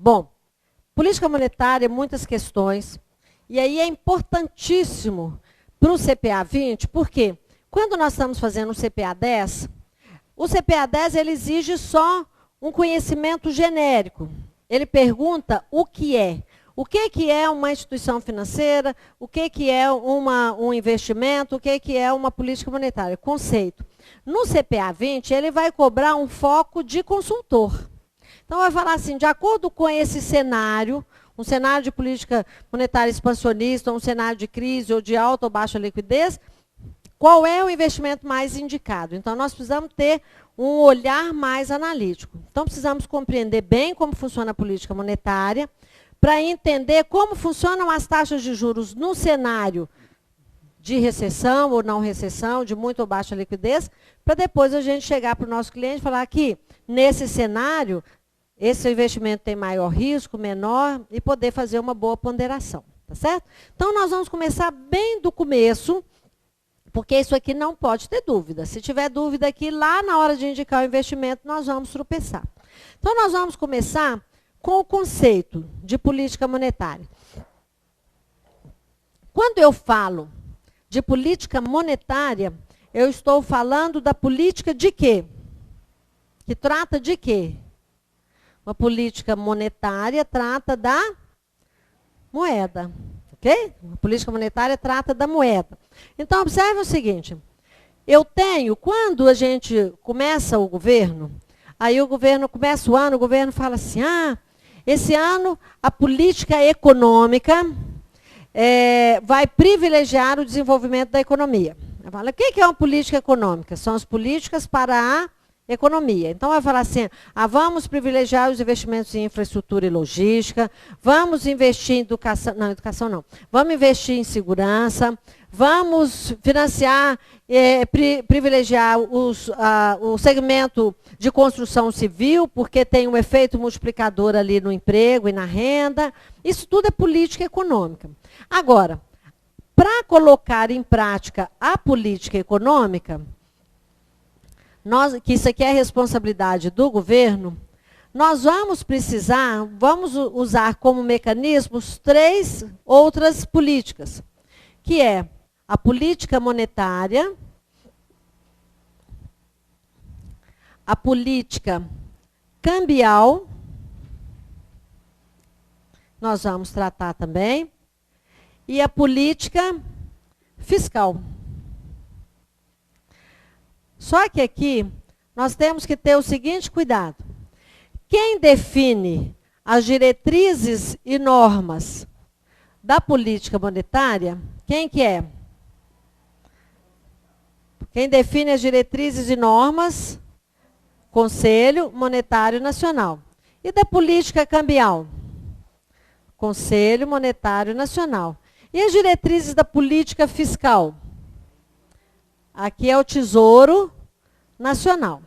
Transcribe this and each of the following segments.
Bom, política monetária, muitas questões. E aí é importantíssimo para o CPA 20, porque quando nós estamos fazendo um CPA 10, o CPA 10 ele exige só um conhecimento genérico. Ele pergunta o que é. O que é uma instituição financeira, o que é um investimento, o que é uma política monetária, conceito. No CPA 20, ele vai cobrar um foco de consultor. Então, vai falar assim, de acordo com esse cenário, um cenário de política monetária expansionista, um cenário de crise ou de alta ou baixa liquidez, qual é o investimento mais indicado? Então, nós precisamos ter um olhar mais analítico. Então, precisamos compreender bem como funciona a política monetária, para entender como funcionam as taxas de juros no cenário de recessão ou não recessão, de muito ou baixa liquidez, para depois a gente chegar para o nosso cliente e falar que, nesse cenário, esse investimento tem maior risco, menor, e poder fazer uma boa ponderação, tá certo? Então, nós vamos começar bem do começo, porque isso aqui não pode ter dúvida. Se tiver dúvida aqui, lá na hora de indicar o investimento, nós vamos tropeçar. Então, nós vamos começar com o conceito de política monetária. Quando eu falo de política monetária, eu estou falando da política de quê? Que trata de quê? Uma política monetária trata da moeda, ok? Uma política monetária trata da moeda. Então, observe o seguinte, eu tenho, quando a gente começa o governo, aí o governo começa o ano, o governo fala assim, esse ano a política econômica vai privilegiar o desenvolvimento da economia. Fala, o que é uma política econômica? São as políticas para a economia. Então, vai falar assim, vamos privilegiar os investimentos em infraestrutura e logística, vamos investir em educação não, vamos investir em segurança, vamos financiar, privilegiar o segmento de construção civil, porque tem um efeito multiplicador ali no emprego e na renda. Isso tudo é política econômica. Agora, para colocar em prática a política econômica, que isso aqui é responsabilidade do governo, nós vamos usar como mecanismos 3 outras políticas, que é a política monetária, a política cambial, nós vamos tratar também, e a política fiscal. Só que aqui nós temos que ter o seguinte cuidado. Quem define as diretrizes e normas da política monetária, quem que é? Quem define as diretrizes e normas? Conselho Monetário Nacional. E da política cambial? Conselho Monetário Nacional. E as diretrizes da política fiscal? Aqui é o Tesouro Nacional.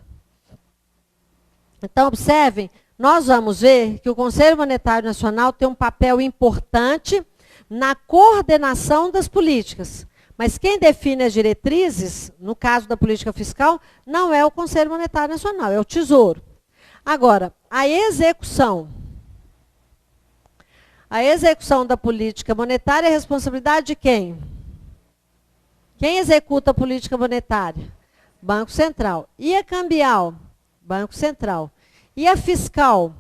Então, observem, nós vamos ver que o Conselho Monetário Nacional tem um papel importante na coordenação das políticas. Mas quem define as diretrizes, no caso da política fiscal, não é o Conselho Monetário Nacional, é o Tesouro. Agora, a execução da política monetária é responsabilidade de quem? Quem executa a política monetária? Banco Central. E a cambial? Banco Central. E a fiscal?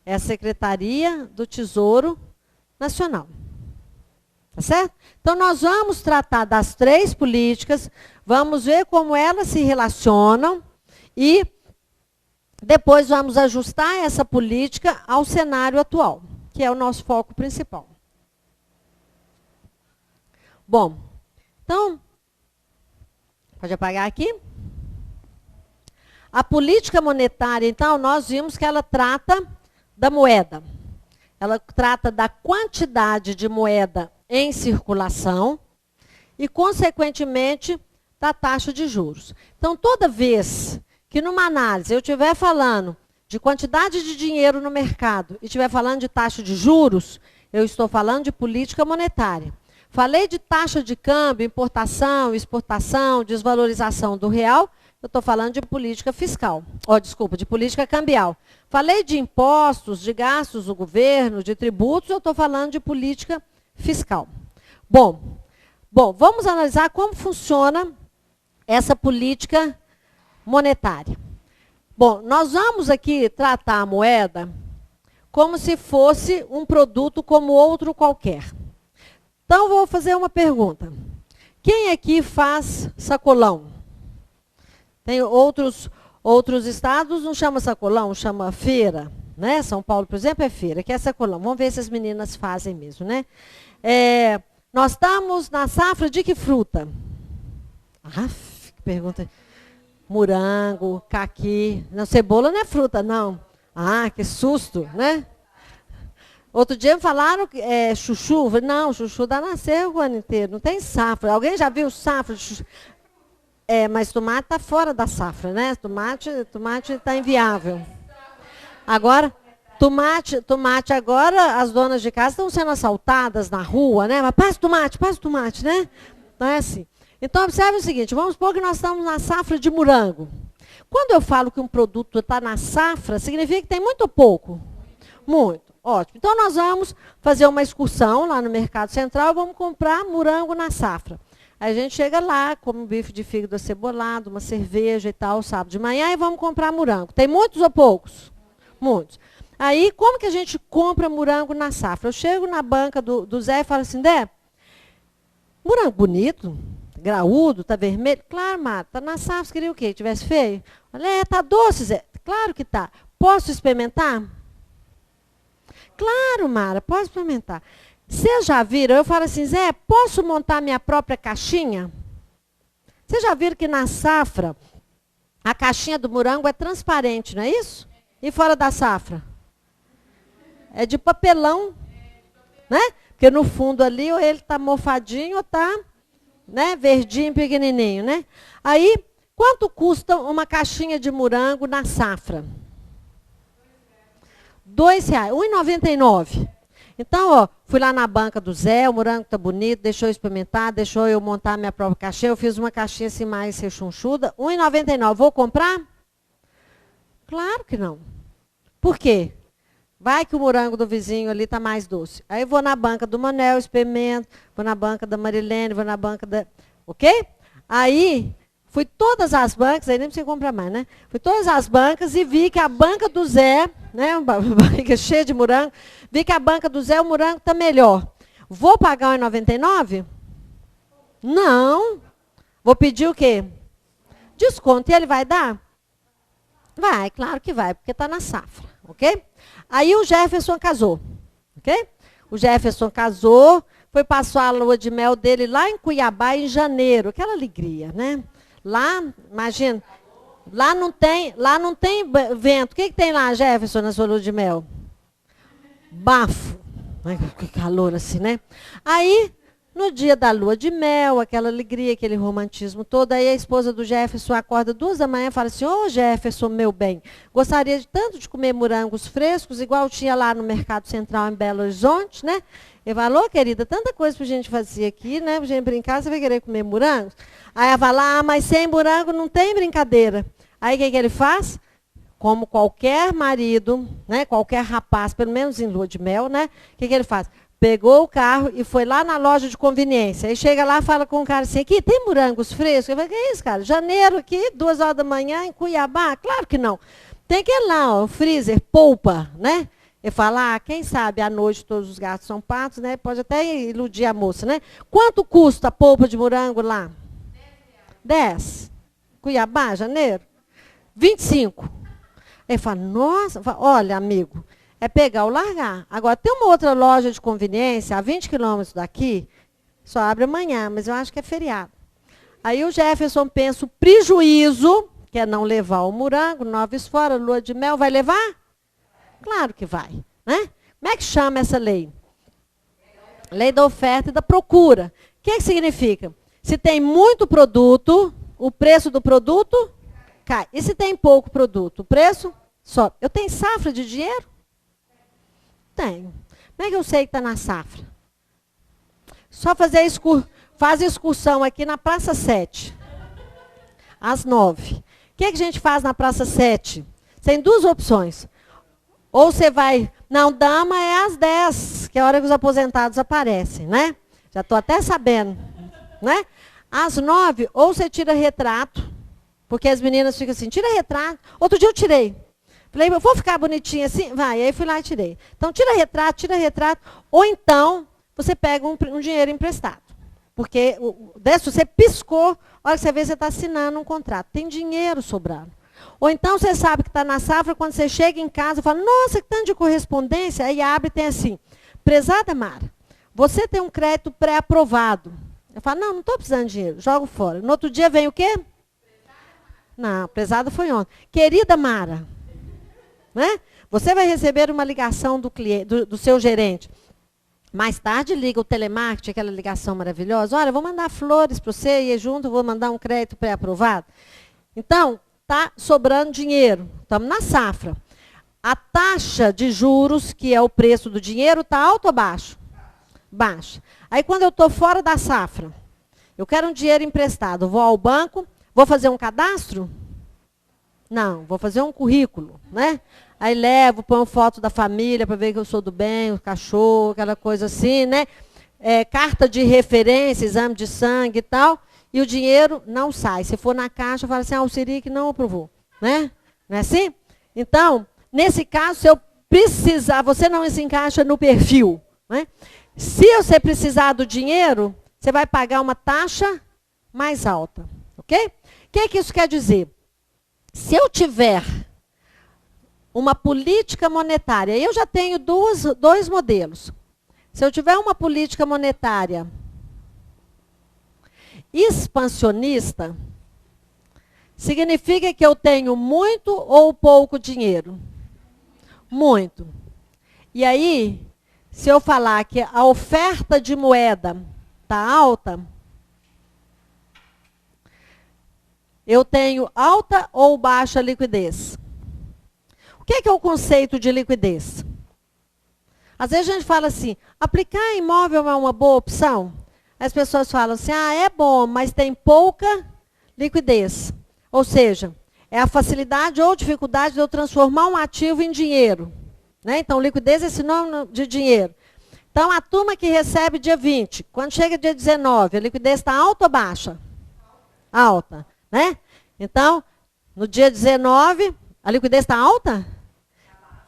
É a Secretaria do Tesouro Nacional. Tá certo? Então, nós vamos tratar das 3 políticas, vamos ver como elas se relacionam e depois vamos ajustar essa política ao cenário atual, que é o nosso foco principal. Bom, então, pode apagar aqui. A política monetária, então, nós vimos que ela trata da moeda. Ela trata da quantidade de moeda em circulação e, consequentemente, da taxa de juros. Então, toda vez que numa análise eu estiver falando de quantidade de dinheiro no mercado e estiver falando de taxa de juros, eu estou falando de política monetária. Falei de taxa de câmbio, importação, exportação, desvalorização do real, eu eu estou falando de política fiscal. Oh, desculpa, de política cambial. Falei de impostos, de gastos do governo, de tributos, eu estou falando de política fiscal. Bom, vamos analisar como funciona essa política monetária. Bom, nós vamos aqui tratar a moeda como se fosse um produto como outro qualquer. Então, vou fazer uma pergunta. Quem aqui faz sacolão? Tem outros estados, não chama sacolão, chama feira. Né? São Paulo, por exemplo, é feira, que é sacolão. Vamos ver se as meninas fazem mesmo. Né? Nós estamos na safra de que fruta? Que pergunta. Morango, caqui. Não, cebola não é fruta, não. Que susto, né? Outro dia me falaram que chuchu. Não, chuchu dá nascer o ano inteiro. Não tem safra. Alguém já viu safra de chuchu? Mas tomate está fora da safra, né? Tomate está inviável. Agora, tomate agora, as donas de casa estão sendo assaltadas na rua, né? Mas passa o tomate, né? Então é assim. Então, observe o seguinte, vamos supor que nós estamos na safra de morango. Quando eu falo que um produto está na safra, significa que tem muito ou pouco? Muito. Ótimo. Então, nós vamos fazer uma excursão lá no Mercado Central, vamos comprar morango na safra. Aí a gente chega lá, come um bife de fígado acebolado, uma cerveja e tal, sábado de manhã, e vamos comprar morango. Tem muitos ou poucos? Muitos. Aí, como que a gente compra morango na safra? Eu chego na banca do Zé e falo assim, Zé, morango bonito, graúdo, tá vermelho? Claro, Marta, tá na safra, você queria o quê? Tivesse feio? Olha, tá doce, Zé. Claro que tá. Posso experimentar? Claro, Mara, pode experimentar. Vocês já viram? Eu falo assim, Zé, posso montar minha própria caixinha? Vocês já viram que na safra, a caixinha do morango é transparente, não é isso? E fora da safra? É de papelão, né? Porque no fundo ali, ou ele está mofadinho, ou está, né, verdinho, pequenininho, né? Aí, quanto custa uma caixinha de morango na safra? R$2, R$1,99. Então, ó, fui lá na banca do Zé, o morango está bonito, deixou eu experimentar, deixou eu montar minha própria caixinha. Eu fiz uma caixinha assim mais rechonchuda, R$1,99. Vou comprar? Claro que não. Por quê? Vai que o morango do vizinho ali está mais doce. Aí eu vou na banca do Manel, experimento, vou na banca da Marilene, vou na banca da... Ok? Aí, fui todas as bancas, aí nem precisa comprar mais, né? Fui todas as bancas e vi que a banca do Zé, né, uma banca cheia de morango, vi que a banca do Zé, o morango está melhor. Vou pagar R$1,99? Não. Vou pedir o quê? Desconto. E ele vai dar? Vai, claro que vai, porque está na safra, ok? Aí o Jefferson casou, ok? O Jefferson casou, foi passar a lua de mel dele lá em Cuiabá em janeiro. Aquela alegria, né? Lá, imagina, lá não tem vento. O que tem lá, Jefferson, na sua lua de mel? Bafo. Que calor assim, né? Aí, no dia da lua de mel, aquela alegria, aquele romantismo todo, aí a esposa do Jefferson acorda 2 da manhã e fala assim, ô Jefferson, meu bem, gostaria de tanto de comer morangos frescos, igual tinha lá no Mercado Central em Belo Horizonte, né? Ele falou, querida, tanta coisa pra gente fazer aqui, né? Pra gente brincar, você vai querer comer morangos? Aí ela fala, mas sem morango não tem brincadeira. Aí o que ele faz? Como qualquer marido, né? Qualquer rapaz, pelo menos em lua de mel, né? O que ele faz? Pegou o carro e foi lá na loja de conveniência. Aí chega lá e fala com o cara assim, aqui tem morangos frescos? Eu falei, que é isso, cara? Janeiro aqui, 2 horas da manhã, em Cuiabá? Claro que não. Tem que ir lá, ó, o freezer, polpa, né? Ele fala, quem sabe à noite todos os gatos são patos, né? Pode até iludir a moça, né? Quanto custa a polpa de morango lá? 10. Cuiabá, janeiro? 25. Ele fala, nossa, olha, amigo, é pegar ou largar. Agora, tem uma outra loja de conveniência, a 20 quilômetros daqui, só abre amanhã, mas eu acho que é feriado. Aí o Jefferson pensa, o prejuízo, que é não levar o morango, 9 fora, lua de mel, vai levar? Claro que vai, né? Como é que chama essa lei? Lei da oferta e da procura. O que significa? Se tem muito produto, o preço do produto cai. E se tem pouco produto, o preço sobe. Eu tenho safra de dinheiro? Tenho. Como é que eu sei que está na safra? Só faz excursão aqui na Praça 7, às 9. que a gente faz na Praça 7? Você tem duas opções. Ou você vai... Não, dama é às 10, que é a hora que os aposentados aparecem, né? Já estou até sabendo, né? Às 9, ou você tira retrato, porque as meninas ficam assim, tira retrato. Outro dia eu tirei. Falei, eu vou ficar bonitinha assim? Vai, aí fui lá e tirei. Então, tira retrato, ou então, você pega um dinheiro emprestado. Porque, se você piscou, a hora que você vê, você está assinando um contrato. Tem dinheiro sobrando. Ou então, você sabe que está na safra, quando você chega em casa, fala, nossa, que tanto de correspondência. Aí abre e tem assim, prezada Mara, você tem um crédito pré-aprovado. Eu falo, não estou precisando de dinheiro, jogo fora. No outro dia vem o quê? Não, prezada foi ontem. Querida Mara, né? Você vai receber uma ligação do cliente, do seu gerente. Mais tarde liga o telemarketing, aquela ligação maravilhosa. Olha, eu vou mandar flores para você e junto eu vou mandar um crédito pré-aprovado. Então, está sobrando dinheiro. Estamos na safra. A taxa de juros, que é o preço do dinheiro, está alto ou baixo? Baixa. Aí quando eu estou fora da safra, eu quero um dinheiro emprestado, vou ao banco, vou fazer um cadastro? Não, vou fazer um currículo, né? Aí levo, ponho foto da família para ver que eu sou do bem, o cachorro, aquela coisa assim, né? Carta de referência, exame de sangue e tal, e o dinheiro não sai. Se for na caixa, fala assim, o Siric não aprovou, né? Não é assim? Então, nesse caso, se eu precisar, você não se encaixa no perfil, né? Se você precisar do dinheiro, você vai pagar uma taxa mais alta, ok? O que isso quer dizer? Se eu tiver uma política monetária, eu já tenho dois modelos. Se eu tiver uma política monetária expansionista, significa que eu tenho muito ou pouco dinheiro? Muito. E aí, se eu falar que a oferta de moeda está alta, eu tenho alta ou baixa liquidez? O que é o conceito de liquidez? Às vezes a gente fala assim, aplicar em imóvel é uma boa opção? As pessoas falam assim, é bom, mas tem pouca liquidez. Ou seja, é a facilidade ou dificuldade de eu transformar um ativo em dinheiro. Né? Então, liquidez é sinônimo de dinheiro. Então, a turma que recebe dia 20, quando chega dia 19, a liquidez está alta ou baixa? Alta. Né? Então, no dia 19, a liquidez está alta?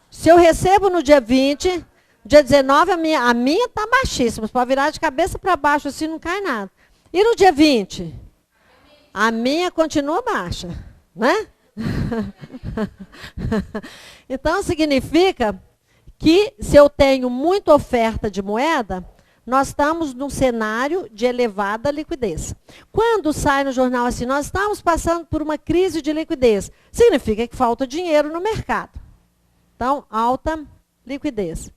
Se eu recebo no dia 20, dia 19, a minha está baixíssima. Pode virar de cabeça para baixo, assim não cai nada. E no dia 20? A minha continua baixa. Né? Então, significa que se eu tenho muita oferta de moeda, nós estamos num cenário de elevada liquidez. Quando sai no jornal assim, nós estamos passando por uma crise de liquidez, significa que falta dinheiro no mercado. Então, alta liquidez.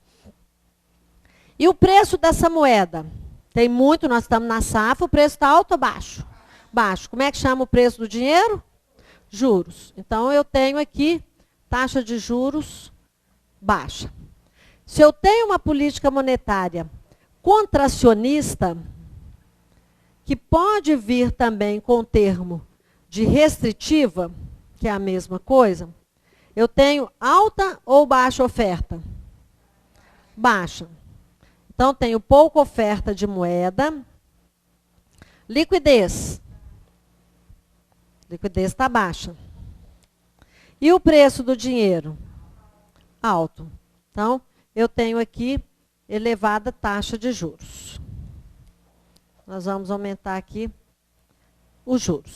E o preço dessa moeda? Tem muito, nós estamos na safra, o preço está alto ou baixo? Baixo. Como é que chama o preço do dinheiro? Juros. Então, eu tenho aqui taxa de juros baixa. Se eu tenho uma política monetária contracionista, que pode vir também com o termo de restritiva, que é a mesma coisa, eu tenho alta ou baixa oferta? Baixa. Então, tenho pouca oferta de moeda. Liquidez. Liquidez está baixa. E o preço do dinheiro? Alto. Então, eu tenho aqui elevada taxa de juros. Nós vamos aumentar aqui os juros.